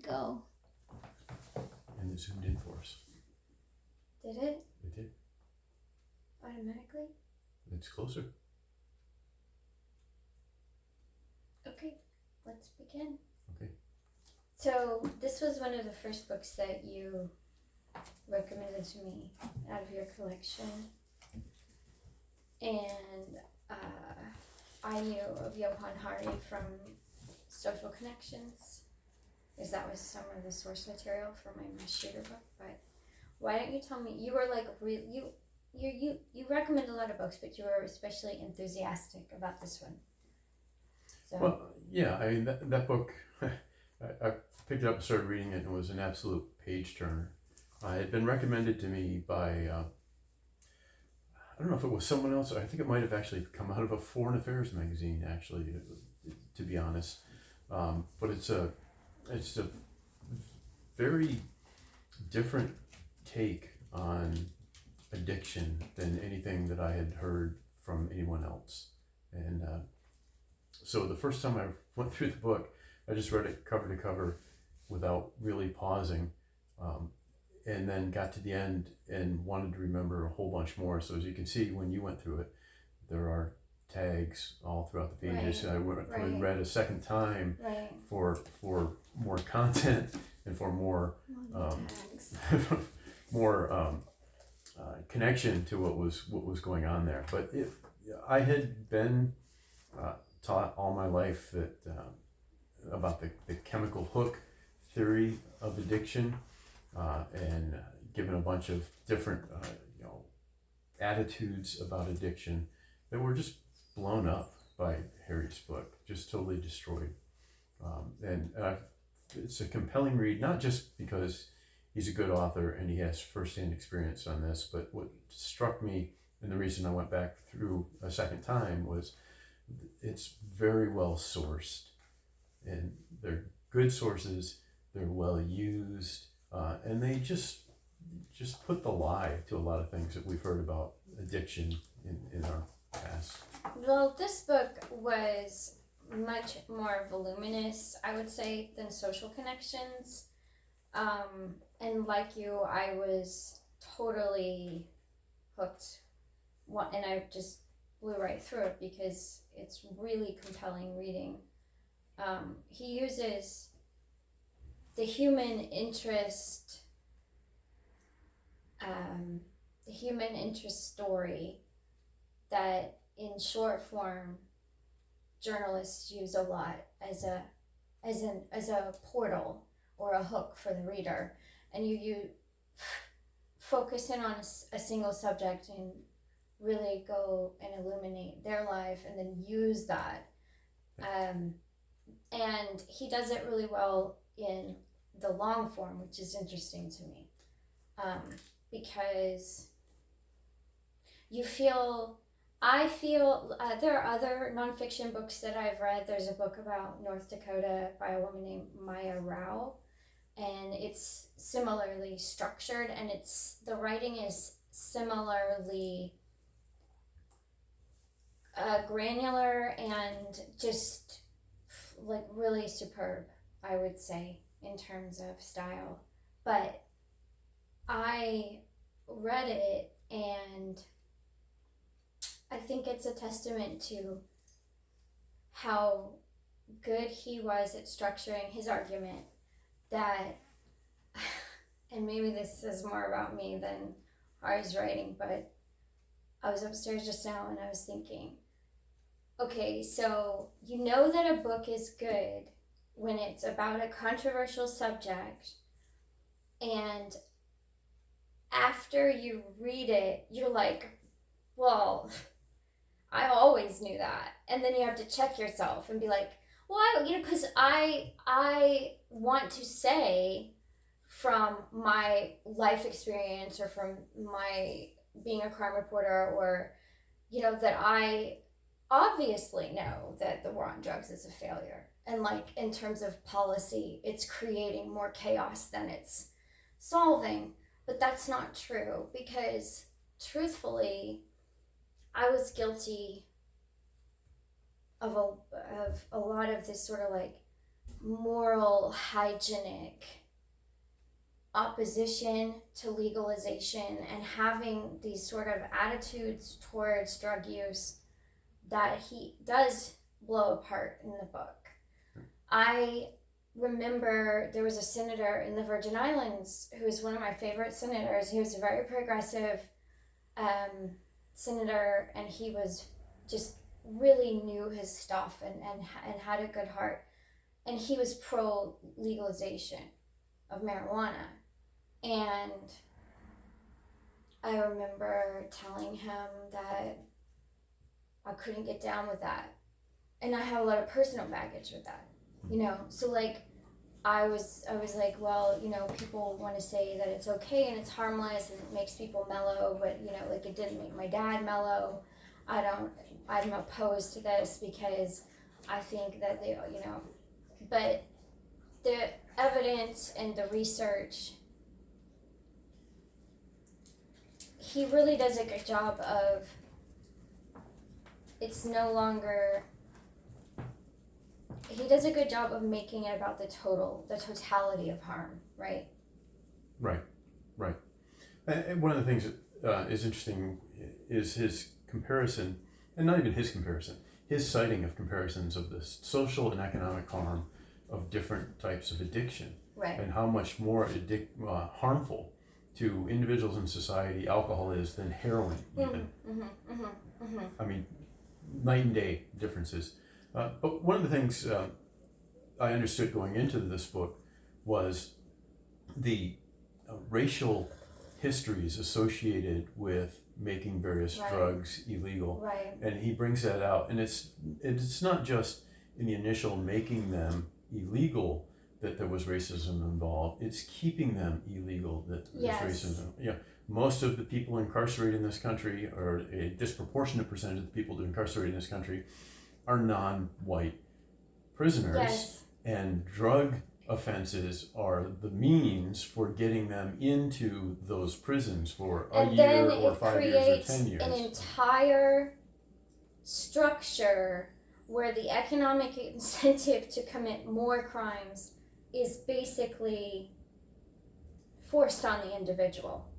go. And it zoomed in for us. Did it? It did. Automatically? It's closer. Okay, let's begin. Okay. So this was one of the first books that you recommended to me out of your collection. And I knew of Johann Hari from Social Connections, because that was some of the source material for my mass shooter book. But why don't you tell me, you were like, you recommend a lot of books, but you were especially enthusiastic about this one. So. Well, yeah, that book, I picked it up and started reading it, and it was an absolute page turner. It had been recommended to me by, I don't know if it was someone else, or I think it might have actually come out of a Foreign Affairs magazine, actually, to be honest. But it's a very different take on addiction than anything that I had heard from anyone else. And so the first time I went through the book, I just read it cover to cover without really pausing, and then got to the end and wanted to remember a whole bunch more. So as you can see, when you went through it, there are tags all throughout the pages. Right. I read a second time Right. for more content and for more more connection to what was going on there. But I had been taught all my life that about the chemical hook theory of addiction, and given a bunch of different attitudes about addiction that were just blown up by Hari's book, just totally destroyed. And it's a compelling read, not just because he's a good author and he has firsthand experience on this, but what struck me, and the reason I went back through a second time, was it's very well sourced, and they're good sources, they're well used, and they just put the lie to a lot of things that we've heard about addiction in our past. Well, this book was much more voluminous, I would say, than Social Connections. And like you, I was totally hooked, and I just blew right through it because it's really compelling reading. He uses the human interest story that in short form journalists use a lot as a portal or a hook for the reader, and you focus in on a single subject and really go and illuminate their life and then use that. And he does it really well in the long form, which is interesting to me, because I feel there are other nonfiction books that I've read. There's a book about North Dakota by a woman named Maya Rao, and it's similarly structured, and the writing is similarly granular and just like really superb, I would say, in terms of style. But I read it, and I think it's a testament to how good he was at structuring his argument, that, and maybe this says more about me than Hari's writing, but I was upstairs just now and I was thinking, okay, so you know that a book is good when it's about a controversial subject, and after you read it, you're like, well, I always knew that. And then you have to check yourself and be like, well, because I want to say from my life experience or from my being a crime reporter, or, that I obviously know that the war on drugs is a failure. And like in terms of policy, it's creating more chaos than it's solving. But that's not true, because truthfully, I was guilty of a lot of this sort of like moral, hygienic opposition to legalization and having these sort of attitudes towards drug use that he does blow apart in the book. I remember there was a senator in the Virgin Islands who was one of my favorite senators. He was a very progressive senator, and he was just really knew his stuff and had a good heart. And he was pro legalization of marijuana. And I remember telling him that I couldn't get down with that. And I have a lot of personal baggage with that, you know? So like, I was like, well, you know, people want to say that it's okay and it's harmless and it makes people mellow, but you know, like it didn't make my dad mellow. I'm opposed to this because I think that they, you know, but the evidence and the research, he really does a good job of, it's no longer, he does a good job of making it about the totality of harm, right? Right. And one of the things that is interesting is his comparison, and not even his comparison, his citing of comparisons of the social and economic harm of different types of addiction, right? And how much more harmful to individuals in society alcohol is than heroin, even. I mean, night and day differences. But one of the things I understood going into this book was the racial histories associated with making various drugs illegal. Right. And he brings that out. And it's not just in the initial making them illegal that there was racism involved. It's keeping them illegal that there's racism. Yeah. Most of the people incarcerated in this country, or a disproportionate percentage of the people incarcerated in this country, are non-white prisoners. Yes. And drug offenses are the means for getting them into those prisons for a year or 5 years or 10 years. An entire structure where the economic incentive to commit more crimes is basically forced on the individual.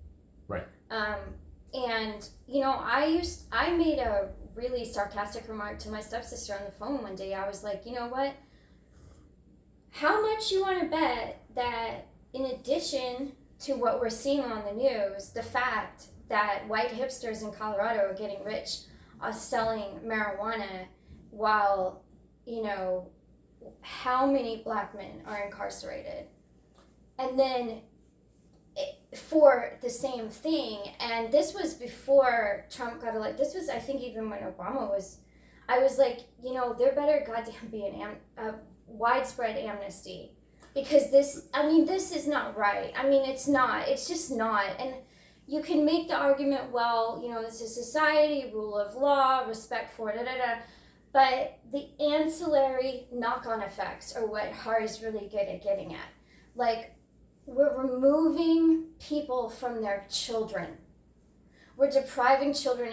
Right. And you know, I made a really sarcastic remark to my stepsister on the phone one day. I was like, you know what? How much you want to bet that in addition to what we're seeing on the news, the fact that white hipsters in Colorado are getting rich selling marijuana, while, you know, how many black men are incarcerated? And then for the same thing, and this was before Trump got elected. This was, I think, even when Obama was. I was like, you know, there better goddamn be a widespread amnesty, because this is not right. I mean, it's not. It's just not. And you can make the argument, well, you know, this is society, rule of law, respect for but the ancillary knock-on effects are what Hari's really good at getting at. Like, we're removing people from their children. We're depriving children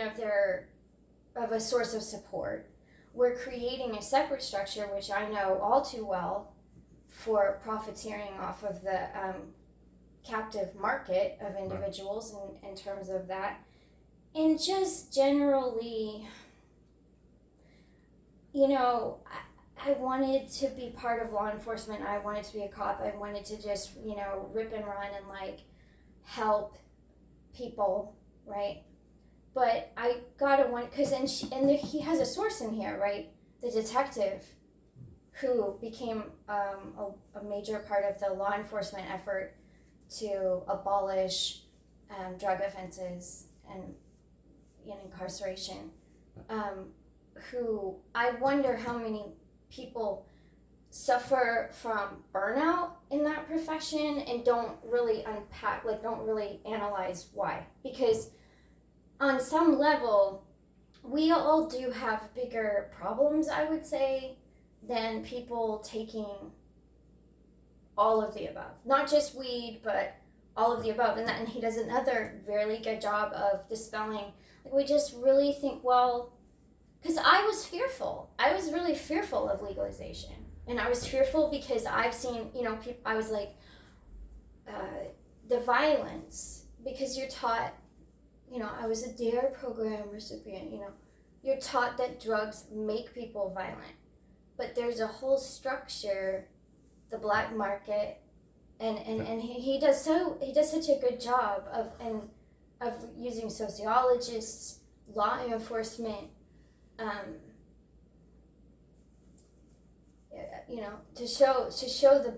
of a source of support. We're creating a separate structure, which I know all too well, for profiteering off of the captive market of individuals in terms of that. And just generally, you know, I wanted to be part of law enforcement. I wanted to be a cop. I wanted to just, you know, rip and run and like help people, right? But I gotta because he has a source in here, right? The detective who became a major part of the law enforcement effort to abolish drug offenses and incarceration. Who I wonder how many people suffer from burnout in that profession and don't really don't really analyze why. Because on some level, we all do have bigger problems, I would say, than people taking all of the above. Not just weed, but all of the above. And he does another really good job of dispelling. Like, we just really think, well, because I was fearful. I was really fearful of legalization. And I was fearful because I've seen, people, I was like, the violence, because you're taught, I was a DARE program recipient, you're taught that drugs make people violent. But there's a whole structure, the black market, and he does such a good job of using sociologists, law enforcement, to show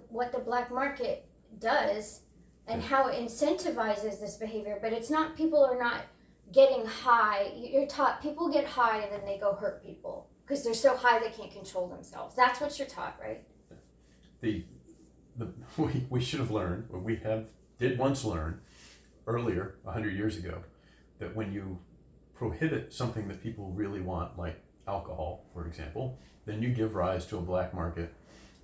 what the black market does and how it incentivizes this behavior. But it's not, people are not getting high. You're taught people get high and then they go hurt people because they're so high they can't control themselves. That's what you're taught, right? We should have learned, or did once learn earlier, 100 years ago, that when you prohibit something that people really want, like alcohol, for example, then you give rise to a black market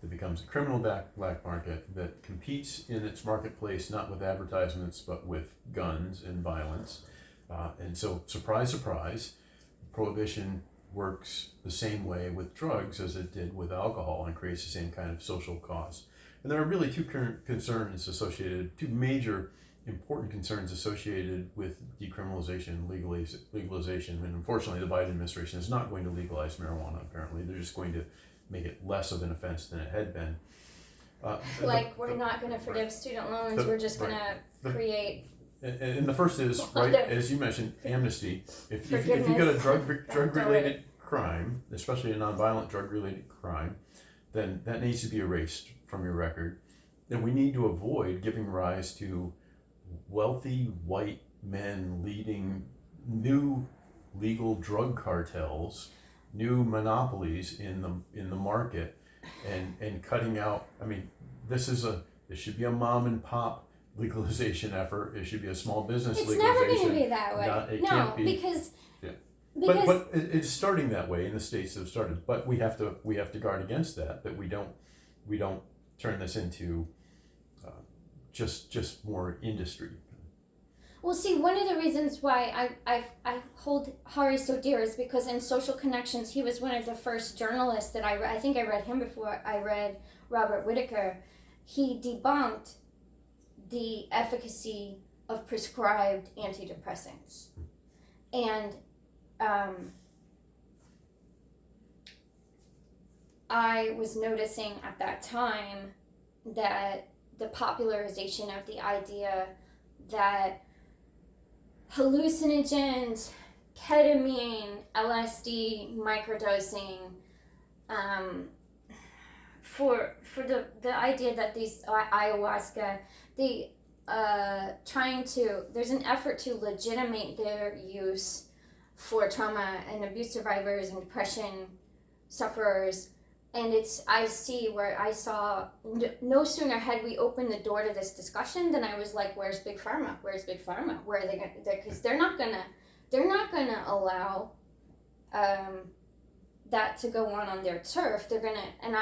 that becomes a criminal black market that competes in its marketplace not with advertisements but with guns and violence. And so, surprise, surprise, prohibition works the same way with drugs as it did with alcohol and creates the same kind of social cause. And there are really two major important concerns associated with decriminalization and legalization. And unfortunately, the Biden administration is not going to legalize marijuana, apparently. They're just going to make it less of an offense than it had been. We're not going to forgive student loans, we're just going to create... And the first is, right, as you mentioned, amnesty. If you get a drug-related crime, especially a nonviolent drug-related crime, then that needs to be erased from your record. Then we need to avoid giving rise to wealthy white men leading new legal drug cartels, new monopolies in the market, and cutting out. I mean, this should be a mom and pop legalization effort. It should be a small business legalization. It's never going to be that way. Can't be. Because but it's starting that way in the states that have started. But we have to guard against that we don't turn this into just more industry. Well, see, one of the reasons why I hold Hari so dear is because in Social Connections, he was one of the first journalists that I think I read him before I read Robert Whitaker. He debunked the efficacy of prescribed antidepressants. And I was noticing at that time that the popularization of the idea that hallucinogens, ketamine, LSD, microdosing, for the idea that these ayahuasca, there's an effort to legitimate their use for trauma and abuse survivors and depression sufferers. And I saw no sooner had we opened the door to this discussion than I was like, where's Big Pharma? Where's Big Pharma? Where are they going to, because they're not gonna allow that to go on their turf. They're gonna, and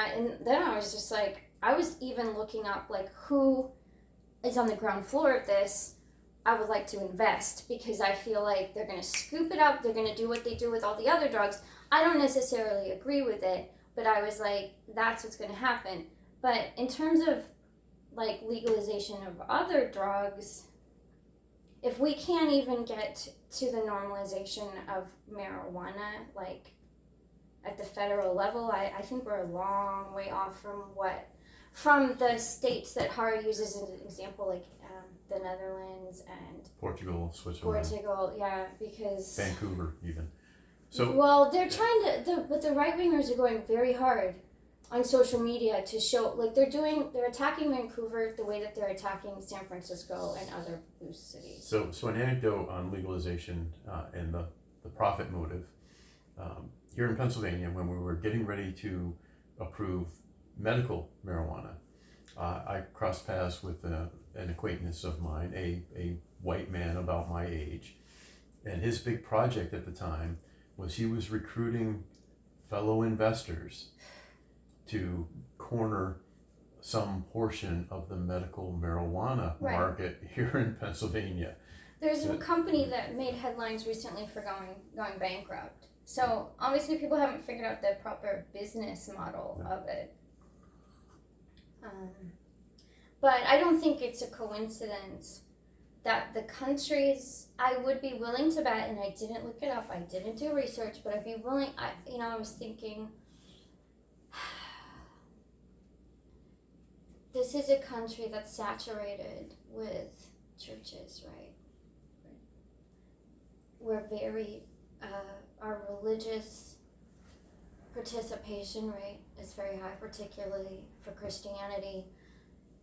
then I was just like, I was even looking up like who is on the ground floor of this. I would like to invest because I feel like they're gonna scoop it up. They're gonna do what they do with all the other drugs. I don't necessarily agree with it, but I was like, that's what's gonna happen. But in terms of like legalization of other drugs, if we can't even get to the normalization of marijuana, like at the federal level, I think we're a long way off from the states that Hari uses as an example, like the Netherlands and Portugal, Switzerland. Yeah, because Vancouver even. So well, they're trying to, but the right wingers are going very hard on social media to show, like they're attacking Vancouver the way that they're attacking San Francisco and other blue cities. So an anecdote on legalization and the profit motive. Here in Pennsylvania, when we were getting ready to approve medical marijuana, I crossed paths with an acquaintance of mine, a white man about my age, and his big project at the time was he was recruiting fellow investors to corner some portion of the medical marijuana market here in Pennsylvania. There's a company that made headlines recently for going bankrupt. So obviously people haven't figured out the proper business model of it. But I don't think it's a coincidence that the countries, I would be willing to bet, and I didn't look it up, I didn't do research, but I'd be willing, I was thinking, this is a country that's saturated with churches, right? We're very, our religious participation rate is very high, particularly for Christianity.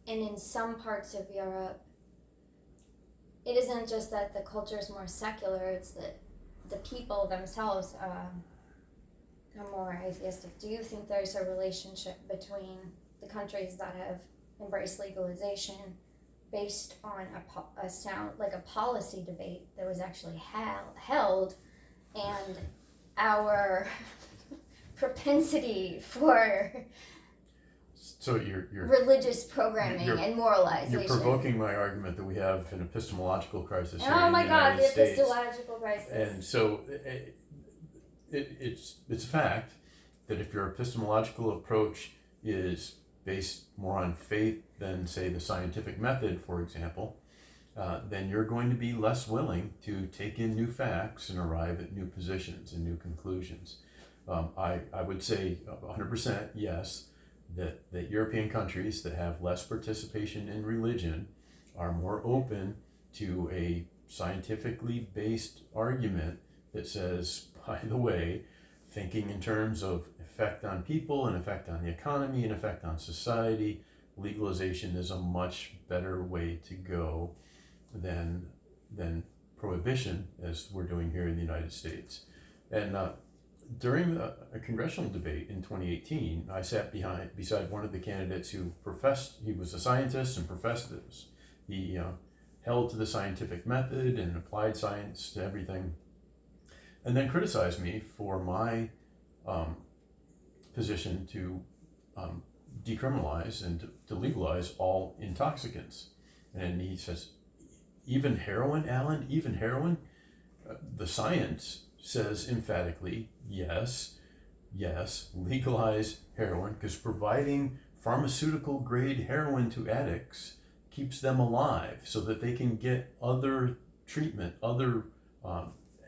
And in some parts of Europe, it isn't just that the culture is more secular, it's that the people themselves are more atheistic. Do you think there's a relationship between the countries that have embraced legalization based on a policy debate that was actually held, and our propensity for So you're religious programming and moralization? You're provoking my argument that we have an epistemological crisis here Oh in my the God, United the States. epistemological crisis. And so it's a fact that if your epistemological approach is based more on faith than, say, the scientific method, for example, then you're going to be less willing to take in new facts and arrive at new positions and new conclusions. I would say 100% yes, that European countries that have less participation in religion are more open to a scientifically based argument that says, by the way, thinking in terms of effect on people and effect on the economy and effect on society, legalization is a much better way to go than prohibition, as we're doing here in the United States. And during a congressional debate in 2018, I sat beside one of the candidates who professed he was a scientist and professed this. He held to the scientific method and applied science to everything, and then criticized me for my position to decriminalize and to legalize all intoxicants. And he says, even heroin, Alan, even heroin? The science says emphatically, yes, legalize heroin, because providing pharmaceutical grade heroin to addicts keeps them alive so that they can get other treatment, other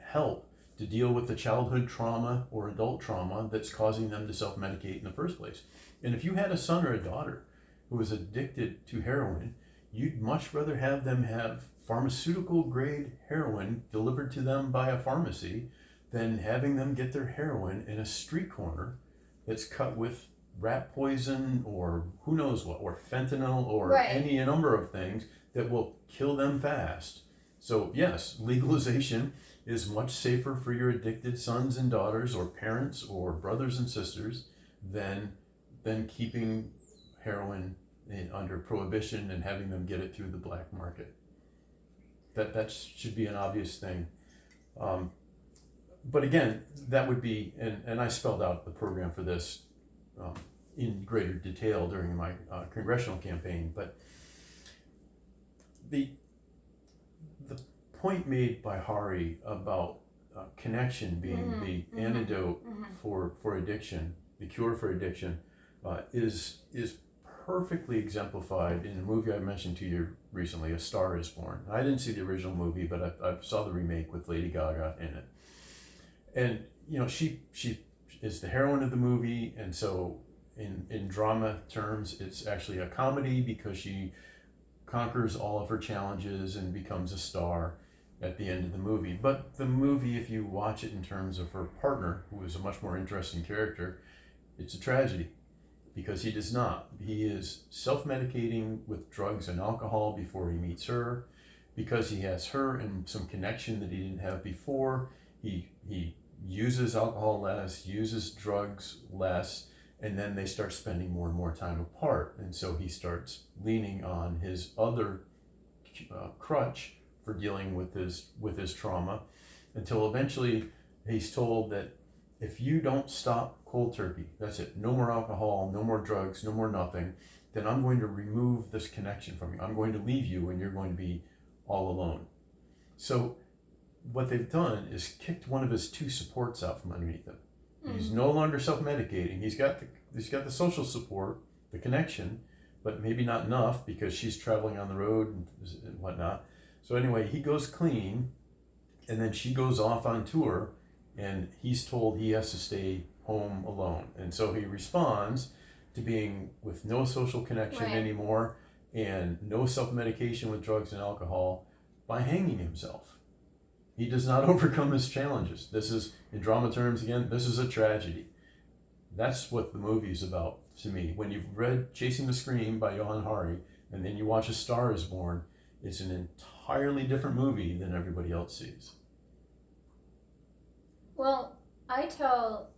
help to deal with the childhood trauma or adult trauma that's causing them to self-medicate in the first place. And if you had a son or a daughter who was addicted to heroin, you'd much rather have them have pharmaceutical grade heroin delivered to them by a pharmacy than having them get their heroin in a street corner that's cut with rat poison or who knows what, or fentanyl or any number of things that will kill them fast. So yes, legalization is much safer for your addicted sons and daughters or parents or brothers and sisters than keeping heroin under prohibition and having them get it through the black market. That should be an obvious thing. But again, that would be, and I spelled out the program for this in greater detail during my congressional campaign, but the point made by Hari about connection being the antidote for addiction, the cure for addiction, is perfectly exemplified in a movie I mentioned to you recently, A Star Is Born. I didn't see the original movie, but I saw the remake with Lady Gaga in it. And she is the heroine of the movie, and so in drama terms, it's actually a comedy because she conquers all of her challenges and becomes a star at the end of the movie. But the movie, if you watch it in terms of her partner, who is a much more interesting character, it's a tragedy because he does not. He is self-medicating with drugs and alcohol before he meets her. Because he has her and some connection that he didn't have before, he uses alcohol less, uses drugs less, and then they start spending more and more time apart. And so he starts leaning on his other crutch for dealing with his trauma, until eventually he's told that if you don't stop cold turkey, that's it, no more alcohol, no more drugs, no more nothing, then I'm going to remove this connection from you. I'm going to leave you and you're going to be all alone. So what they've done is kicked one of his two supports out from underneath him. He's no longer self-medicating. He's got the social support, the connection, but maybe not enough because she's traveling on the road and whatnot. So anyway, he goes clean, and then she goes off on tour, and he's told he has to stay home alone. And so he responds to being with no social connection Right. anymore and no self-medication with drugs and alcohol by hanging himself. He does not overcome his challenges. This is, in drama terms again, this is a tragedy. That's what the movie is about to me. When you've read Chasing the Scream by Johann Hari, and then you watch A Star is Born, it's an entirely different movie than everybody else sees. Well, I tell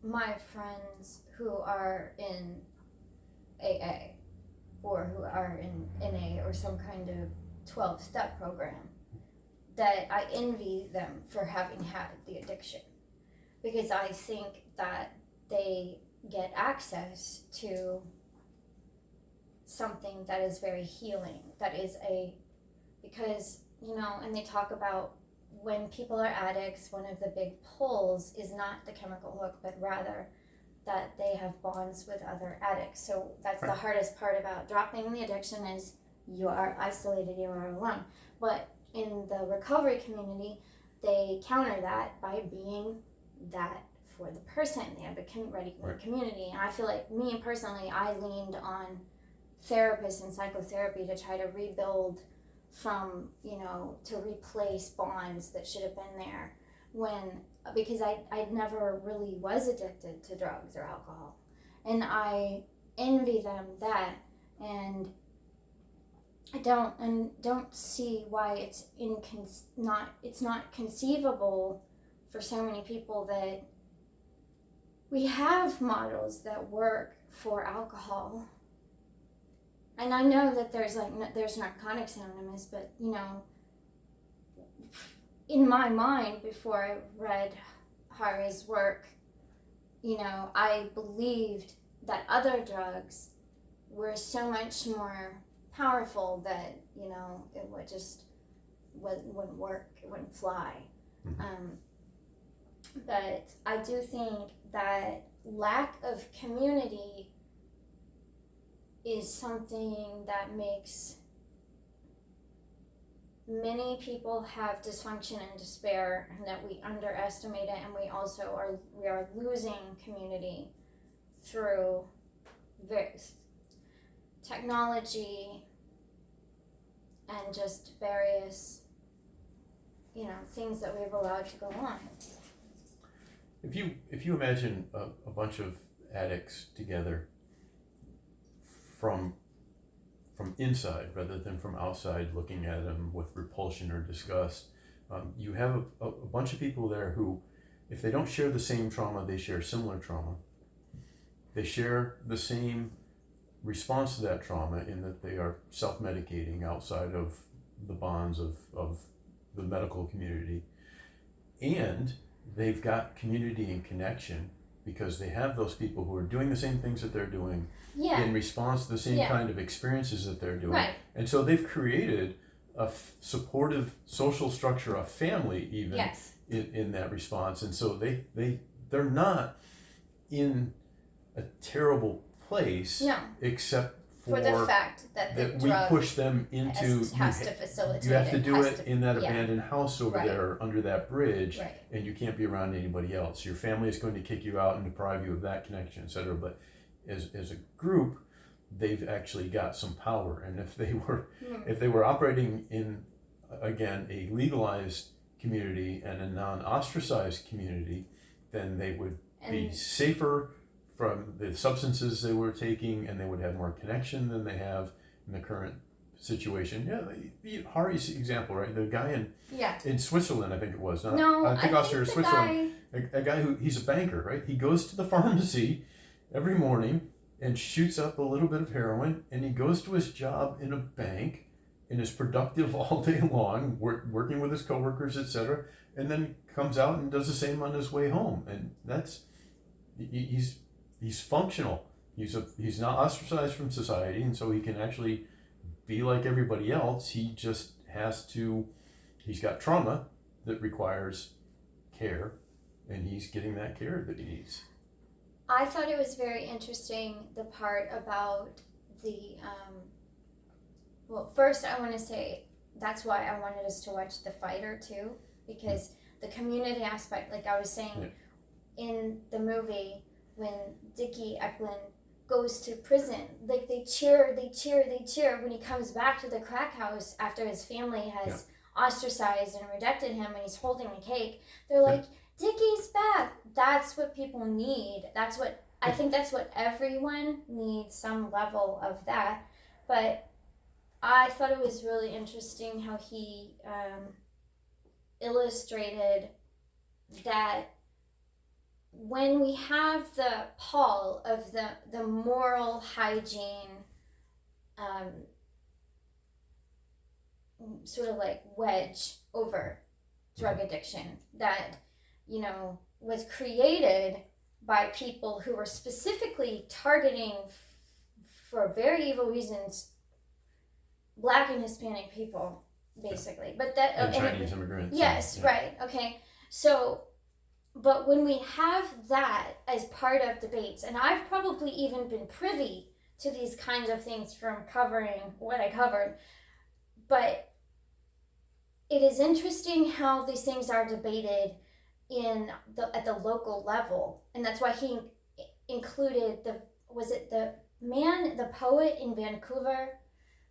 my friends who are in AA or who are in NA or some kind of 12-step program that I envy them for having had the addiction, because I think that they get access to something that is very healing, because, you know, and they talk about when people are addicts, one of the big pulls is not the chemical hook, but rather that they have bonds with other addicts. So that's Right. the hardest part about dropping the addiction is you are isolated, you are alone. But in the recovery community, they counter that by being that for the person. They have a ready Right. community. And I feel like me personally, I leaned on therapists and psychotherapy to try to rebuild from, you know, to replace bonds that should have been there because I never really was addicted to drugs or alcohol, and I envy them that, and I don't see why it's not conceivable for so many people that we have models that work for alcohol. And I know that there's Narcotics Anonymous, but, you know, in my mind, before I read Hari's work, you know, I believed that other drugs were so much more powerful that, you know, it wouldn't work, it wouldn't fly. Mm-hmm. But I do think that lack of community is something that makes many people have dysfunction and despair, and that we underestimate it, and we are losing community through technology and just various, you know, things that we've allowed to go on. If you imagine a bunch of addicts together from inside rather than from outside, looking at them with repulsion or disgust, you have a bunch of people there who, if they don't share the same trauma, they share similar trauma. They share the same response to that trauma in that they are self-medicating outside of the bonds of the medical community, and they've got community and connection because they have those people who are doing the same things that they're doing in response to the same kind of experiences that they're doing. Right. And so they've created a supportive social structure, a family even, in that response. And so they're not in a terrible place, except for the fact that the we push them into has to facilitate. You have to do it in that abandoned house over Right. there under that bridge, Right. and you can't be around anybody else. Your family is going to kick you out and deprive you of that connection, etc. But as a group, they've actually got some power. And if they were operating in, again, a legalized community and a non-ostracized community, then they would be safer from the substances they were taking, and they would have more connection than they have in the current situation. Hari's example, right? The guy in Switzerland, I think it was. I think Austria or Switzerland. A guy he's a banker, right? He goes to the pharmacy every morning and shoots up a little bit of heroin, and he goes to his job in a bank and is productive all day long, working with his coworkers, etc. And then comes out and does the same on his way home. And he's functional. He's not ostracized from society, and so he can actually be like everybody else. He just he's got trauma that requires care, and he's getting that care that he needs. I thought it was very interesting, the part about well, first I want to say that's why I wanted us to watch The Fighter too, because the community aspect, like I was saying, in the movie, when Dickie Eklund goes to prison, like they cheer when he comes back to the crack house after his family has ostracized and rejected him, and he's holding the cake. They're like, Dickie's back. That's what people need. I think that's what everyone needs, some level of that. But I thought it was really interesting how he illustrated that when we have the pall of the moral hygiene sort of like wedge over drug addiction that, was created by people who were specifically targeting for very evil reasons Black and Hispanic people, basically. But that and Chinese immigrants. Yes, right. Okay. So, but when we have that as part of debates, and I've probably even been privy to these kinds of things from covering what I covered, but it is interesting how these things are debated at the local level, and that's why he included the poet in Vancouver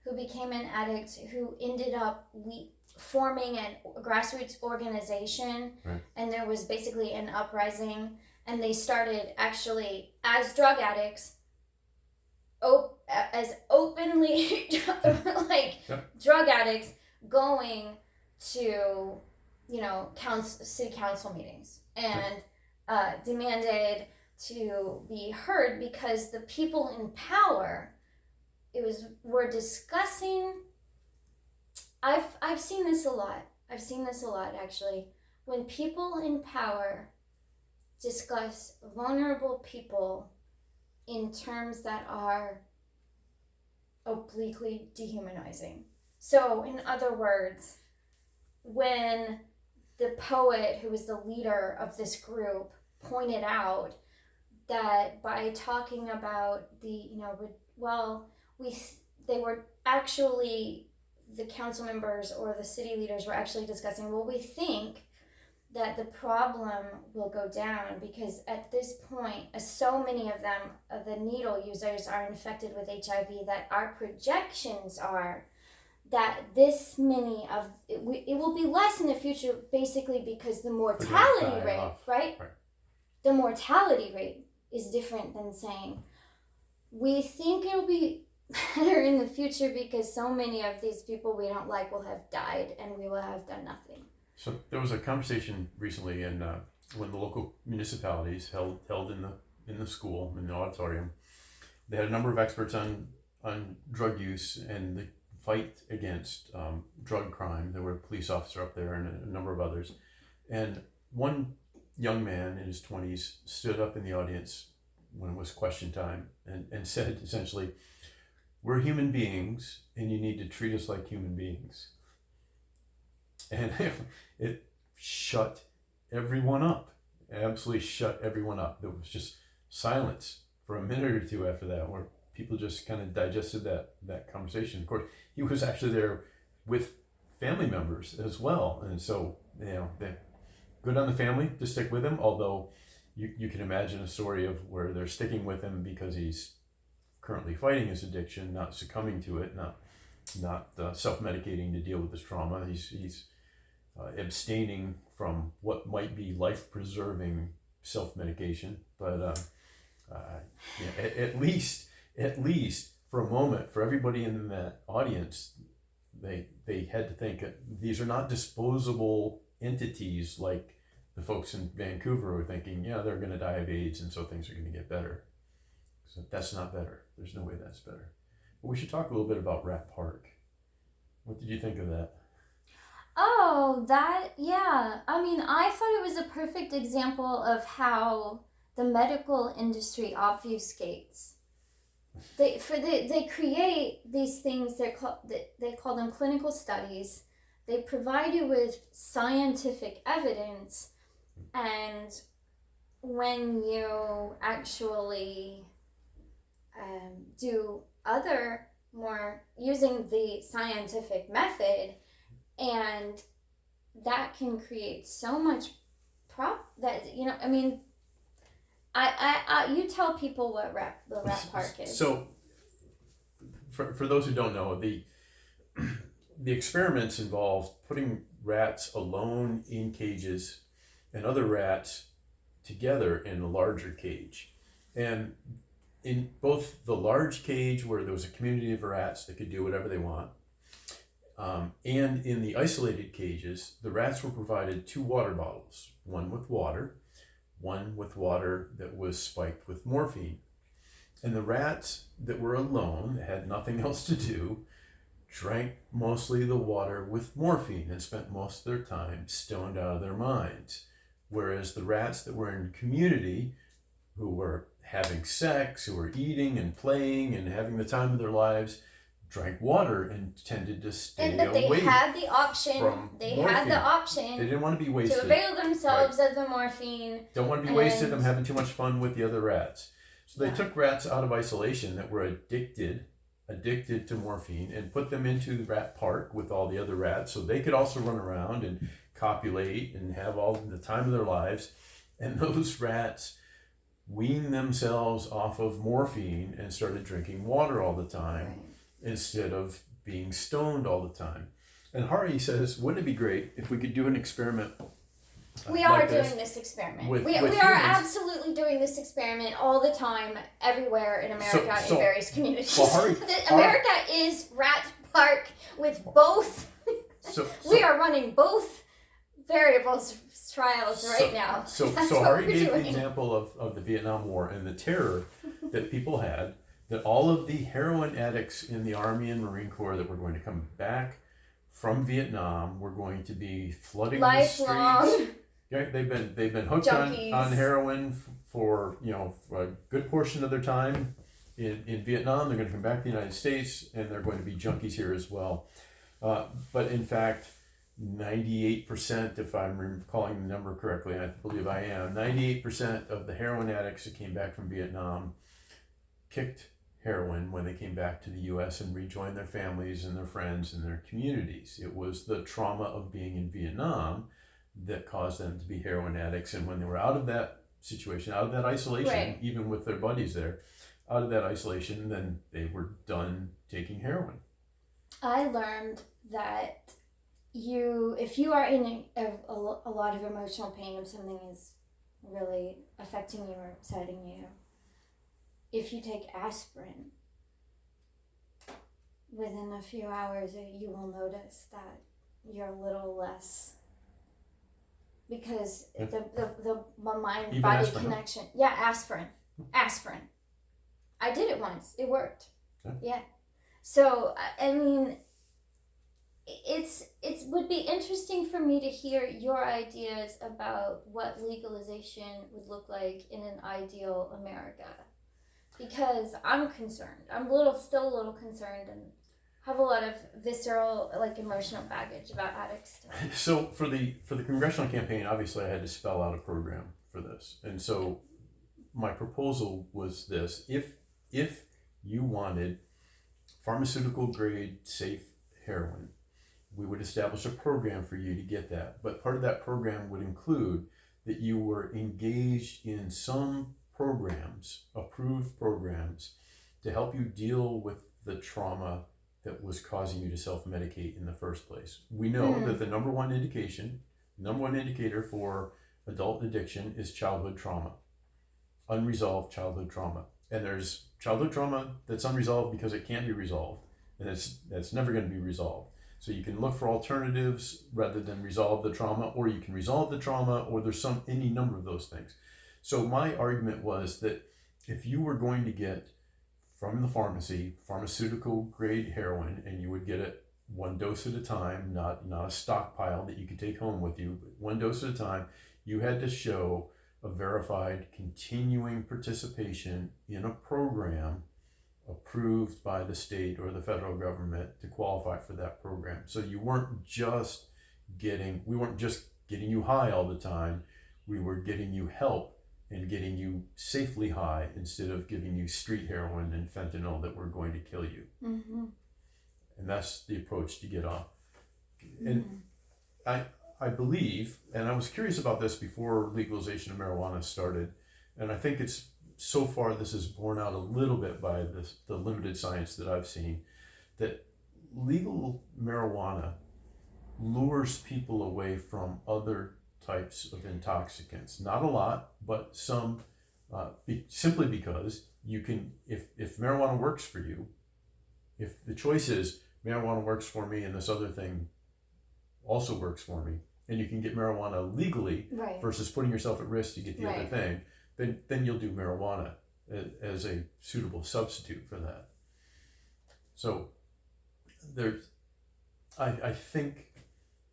who became an addict, who ended up forming a grassroots organization, right. And there was basically an uprising, and they started actually as drug addicts, as openly drug addicts, going to city council meetings and demanded to be heard because the people in power were discussing. I've seen this a lot. Actually, when people in power discuss vulnerable people in terms that are obliquely dehumanizing. So, in other words, when the poet who was the leader of this group pointed out that by talking about they were actually, the council members or the city leaders were actually discussing, we think that the problem will go down because at this point, so many of them, the needle users, are infected with HIV, that our projections are that this many of it will be less in the future, basically because the mortality rate, right? The mortality rate is different than saying we think it'll be better in the future because so many of these people we don't like will have died and we will have done nothing. So there was a conversation recently when the local municipalities held in the school, in the auditorium. They had a number of experts on drug use and the fight against drug crime. There were a police officer up there and a number of others. And one young man in his 20s stood up in the audience when it was question time and said essentially, "We're human beings and you need to treat us like human beings." And it shut everyone up. Absolutely shut everyone up. There was just silence for a minute or two after that, where people just kind of digested that conversation. Of course, he was actually there with family members as well. And so, they're good on the family to stick with him, although you can imagine a story of where they're sticking with him because he's currently fighting his addiction, not succumbing to it, not self-medicating to deal with his trauma. He's abstaining from what might be life-preserving self-medication, but at least for a moment, for everybody in that audience, they had to think these are not disposable entities like the folks in Vancouver were thinking, they're going to die of AIDS and so things are going to get better. So that's not better. There's no way that's better. But we should talk a little bit about Rat Park. What did you think of that? Oh, I mean, I thought it was a perfect example of how the medical industry obfuscates. They create these things. They call them clinical studies. They provide you with scientific evidence, and when you actually do other more using the scientific method, and that can create so much you tell people what the rat park is. So for those who don't know, the experiments involved putting rats alone in cages and other rats together in a larger cage. And in both the large cage, where there was a community of rats that could do whatever they want, and in the isolated cages, the rats were provided 2 water bottles, one with water that was spiked with morphine. And the rats that were alone, that had nothing else to do, drank mostly the water with morphine and spent most of their time stoned out of their minds. Whereas the rats that were in community, who were having sex, who were eating and playing and having the time of their lives, drank water and tended to stay and that they away had the option. from They morphine. had the option. They didn't want to be wasted. To avail themselves of the morphine. Don't want to be wasted. I'm having too much fun with the other rats. So they took rats out of isolation that were addicted to morphine and put them into the rat park with all the other rats so they could also run around and copulate and have all the time of their lives. And those rats weaned themselves off of morphine and started drinking water all the time instead of being stoned all the time. And Hari says, wouldn't it be great if we could do an experiment? We are doing this experiment. We are absolutely doing this experiment all the time, everywhere in America, in various communities. Well, America is rat park with both. We are running both variables trials right now. So Hari gave the example of the Vietnam War and the terror that people had, that all of the heroin addicts in the Army and Marine Corps that were going to come back from Vietnam were going to be flooding the streets. Yeah, they've been hooked on heroin for a good portion of their time in Vietnam. They're going to come back to the United States and they're going to be junkies here as well. But in fact, 98%, if I'm recalling the number correctly, and I believe I am, 98% of the heroin addicts that came back from Vietnam kicked heroin when they came back to the U.S. and rejoined their families and their friends and their communities. It was the trauma of being in Vietnam that caused them to be heroin addicts. And when they were out of that situation, out of that isolation, even with their buddies there, out of that isolation, then they were done taking heroin. I learned that if you are in a lot of emotional pain, if something is really affecting you or upsetting you, if you take aspirin, within a few hours you will notice that you're a little less, because the mind body connection. Yeah, aspirin. I did it once. It worked. Yeah. So I mean, it would be interesting for me to hear your ideas about what legalization would look like in an ideal America, because I'm concerned. I'm still a little concerned and have a lot of visceral, emotional baggage about addicts. So for the congressional campaign, obviously I had to spell out a program for this. And so my proposal was this: if you wanted pharmaceutical grade safe heroin, we would establish a program for you to get that. But part of that program would include that you were engaged in some programs, approved programs, to help you deal with the trauma that was causing you to self-medicate in the first place. We know that the number one indicator for adult addiction is childhood trauma, unresolved childhood trauma. And there's childhood trauma that's unresolved because it can't be resolved, and that's never going to be resolved. So you can look for alternatives rather than resolve the trauma, or you can resolve the trauma, or there's any number of those things. So my argument was that if you were going to get from the pharmacy pharmaceutical grade heroin, and you would get it one dose at a time, not a stockpile that you could take home with you, but one dose at a time, you had to show a verified continuing participation in a program approved by the state or the federal government to qualify for that program. So we weren't just getting you high all the time. We were getting you help and getting you safely high instead of giving you street heroin and fentanyl that were going to kill you. Mm-hmm. And that's the approach to get off. And I believe, and I was curious about this before legalization of marijuana started, and I think it's so far this is borne out a little bit by the limited science that I've seen, that legal marijuana lures people away from other types of intoxicants. Not a lot, but some, simply because you can, if marijuana works for you, if the choice is marijuana works for me and this other thing also works for me, and you can get marijuana legally Right. versus putting yourself at risk to get the other Right. thing, then you'll do marijuana as a suitable substitute for that. So there's, I think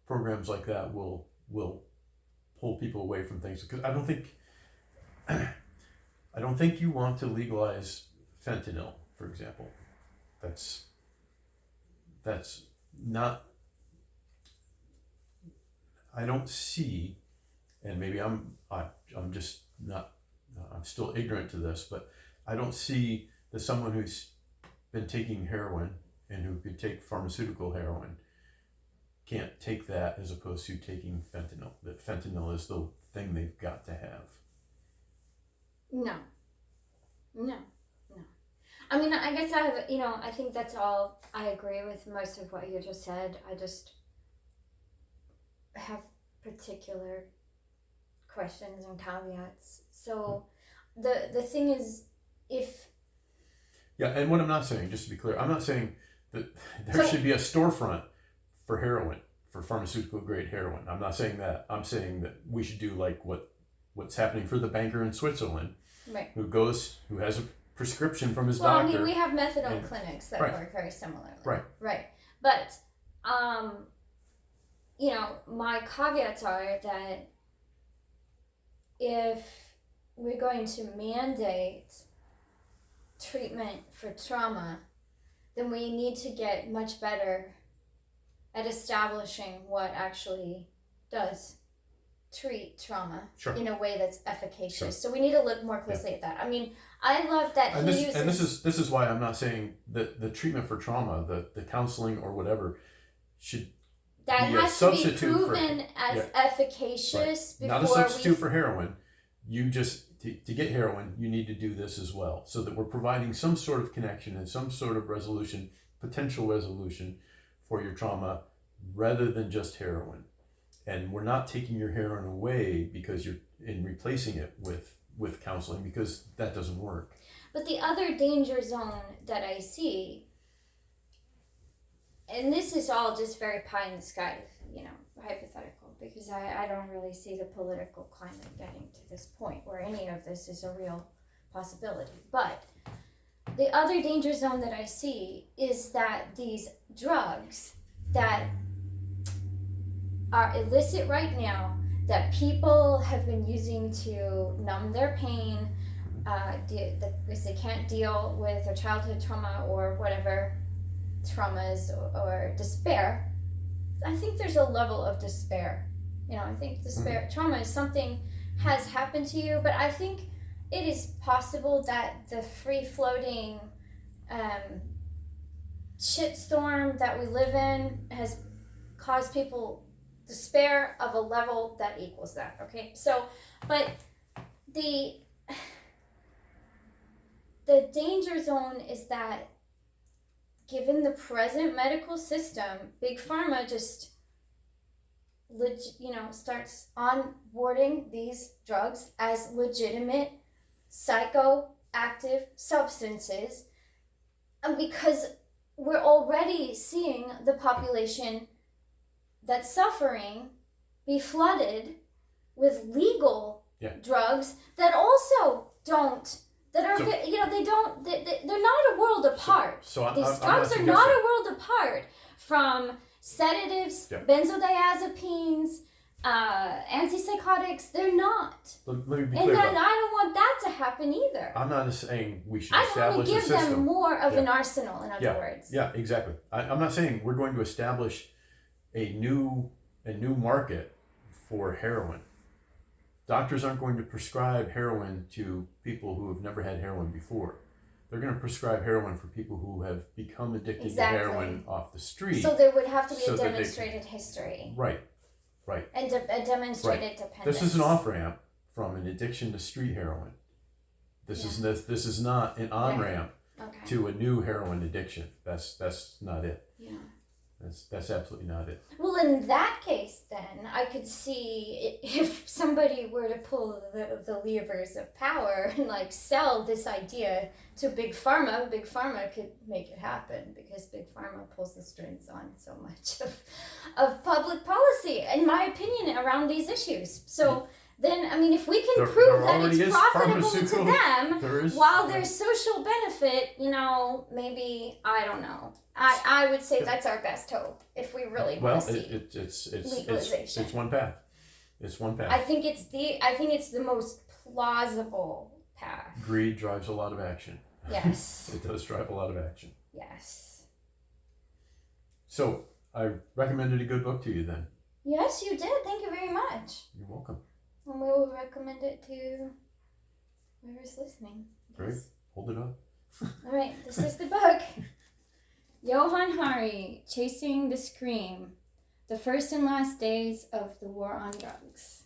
programs like that will pull people away from things, because I don't think you want to legalize fentanyl, for example. That's not, I don't see, and maybe I'm just not, I'm still ignorant to this, but I don't see that someone who's been taking heroin and who could take pharmaceutical heroin can't take that as opposed to taking fentanyl. That fentanyl is the thing they've got to have. No. I mean, I guess I think that's all. I agree with most of what you just said. I just have particular questions and caveats. So the thing is, if... Yeah, and what I'm not saying, just to be clear, I'm not saying that there should be a storefront for heroin, for pharmaceutical grade heroin. I'm not saying that. I'm saying that we should do like what's happening for the banker in Switzerland, right, who has a prescription from his well, doctor. I mean, we have methadone clinics that work very similarly. Right. But, my caveats are that if we're going to mandate treatment for trauma, then we need to get much better at establishing what actually does treat trauma in a way that's efficacious. Sure. So we need to look more closely at that. I mean, I love that this is why I'm not saying that the treatment for trauma, the counseling or whatever, should that be has to be proven as efficacious before not a substitute for heroin. You just to get heroin, you need to do this as well, so that we're providing some sort of connection and some sort of potential resolution for your trauma, rather than just heroin. And we're not taking your heroin away because you're replacing it with counseling, because that doesn't work. But the other danger zone that I see, and this is all just very pie in the sky, hypothetical, because I don't really see the political climate getting to this point where any of this is a real possibility. But the other danger zone that I see is that these drugs that are illicit right now, that people have been using to numb their pain, because they can't deal with their childhood trauma or whatever traumas or despair. I think there's a level of despair. I think despair, trauma is something has happened to you, but I think it is possible that the free-floating shitstorm that we live in has caused people despair of a level that equals that. Okay, so, but the danger zone is that given the present medical system, Big Pharma just starts onboarding these drugs as legitimate psychoactive substances, and because we're already seeing the population that's suffering be flooded with legal drugs that also don't, that are, they're not a world apart. These drugs are not a world apart from sedatives, benzodiazepines, antipsychotics. They're not. Let me be and clear. then I don't want that to happen either. I'm not saying we should I establish want to a give system. them more of an arsenal, in other words. Yeah, exactly. I'm not saying we're going to establish a new market for heroin. doctors aren't going to prescribe heroin to people who have never had heroin before. They're going to prescribe heroin for people who have become addicted Exactly. to heroin off the street. So there would have to be So a that they demonstrated history. Right. And a demonstrated dependence. This is an off ramp from an addiction to street heroin. This is not an on ramp to a new heroin addiction. That's not it. Yeah. That's absolutely not it. Well, in that case, then I could see if somebody were to pull the levers of power and like sell this idea to Big Pharma. Big Pharma could make it happen because Big Pharma pulls the strings on so much of public policy, in my opinion, around these issues. So. Then, I mean, if we can prove that it's profitable to them while there's social benefit, you know, maybe, I don't know. I would say that's our best hope if we really want to see legalization. It's one path. It's one path. I think it's the most plausible path. Greed drives a lot of action. Yes. It does drive a lot of action. Yes. So, I recommended a good book to you then. Yes, you did. Thank you very much. You're welcome. And we will recommend it to whoever's listening. Great. Hold it up. All right, this is the book. Johann Hari, Chasing the Scream, The First and Last Days of the War on Drugs.